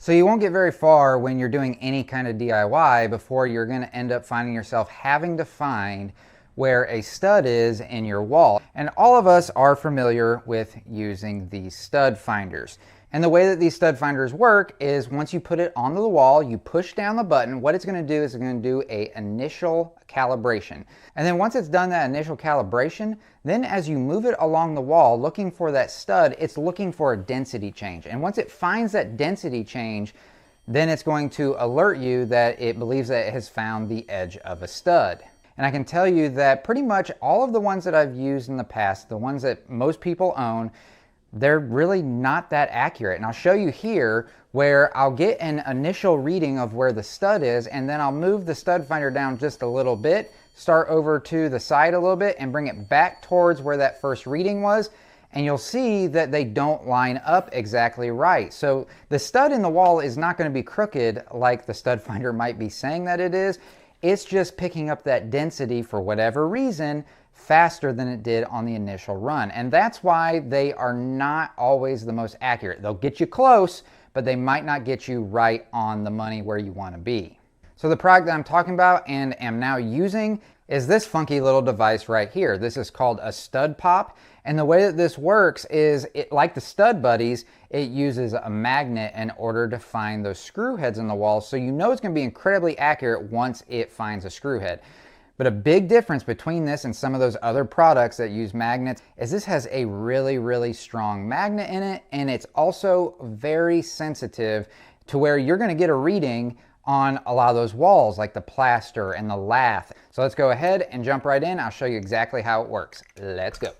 So you won't get very far when you're doing any kind of DIY before you're going to end up finding yourself having to find where a stud is in your wall. And all of us are familiar with using these stud finders. And the way that these stud finders work is once you put it onto the wall, you push down the button. What it's going to do is it's going to do an initial calibration. And then once it's done that initial calibration, then as you move it along the wall looking for that stud, it's looking for a density change. And once it finds that density change, then it's going to alert you that it believes that it has found the edge of a stud. And I can tell you that pretty much all of the ones that I've used in the past, the ones that most people own, they're really not that accurate. And I'll show you here where I'll get an initial reading of where the stud is, and then I'll move the stud finder down just a little bit, start over to the side a little bit, and bring it back towards where that first reading was. And you'll see that they don't line up exactly right. So the stud in the wall is not going to be crooked like the stud finder might be saying that it is. It's just picking up that density for whatever reason faster than it did on the initial run. And that's why they are not always the most accurate. They'll get you close, but they might not get you right on the money where you want to be. So the product that I'm talking about and am now using is this funky little device right here. This is called a stud pop. And the way that this works is, like the Stud Buddies, it uses a magnet in order to find those screw heads in the wall. So you know it's going to be incredibly accurate once it finds a screw head. But a big difference between this and some of those other products that use magnets is this has a really, really strong magnet in it. And it's also very sensitive to where you're going to get a reading on a lot of those walls, like the plaster and the lath. So let's go ahead and jump right in. I'll show you exactly how it works. Let's go.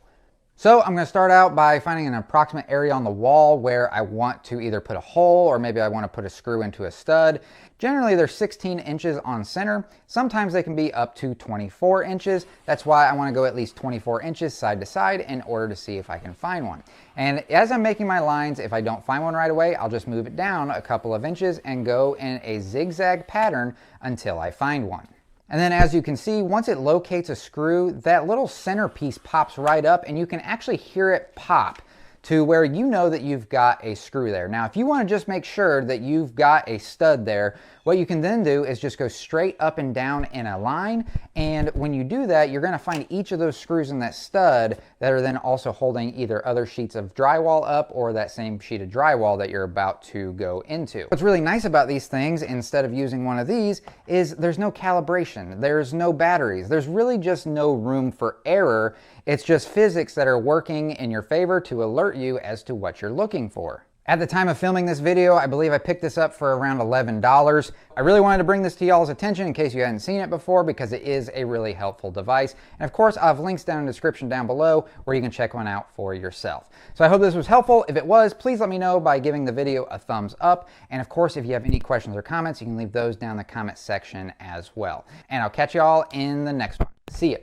So I'm going to start out by finding an approximate area on the wall where I want to either put a hole or maybe I want to put a screw into a stud. Generally they're 16 inches on center. Sometimes they can be up to 24 inches. That's why I want to go at least 24 inches side to side in order to see if I can find one. And as I'm making my lines, if I don't find one right away, I'll just move it down a couple of inches and go in a zigzag pattern until I find one. And then as you can see, once it locates a screw, that little centerpiece pops right up and you can actually hear it pop to where you know that you've got a screw there. Now, if you want to just make sure that you've got a stud there, what you can then do is just go straight up and down in a line. And when you do that, you're going to find each of those screws in that stud that are then also holding either other sheets of drywall up or that same sheet of drywall that you're about to go into. What's really nice about these things, instead of using one of these, is there's no calibration, there's no batteries, there's really just no room for error. It's just physics that are working in your favor to alert you as to what you're looking for. At the time of filming this video, I believe I picked this up for around $11. I really wanted to bring this to y'all's attention in case you hadn't seen it before because it is a really helpful device. And of course, I'll have links down in the description down below where you can check one out for yourself. So I hope this was helpful. If it was, please let me know by giving the video a thumbs up. And of course, if you have any questions or comments, you can leave those down in the comment section as well. And I'll catch y'all in the next one. See ya.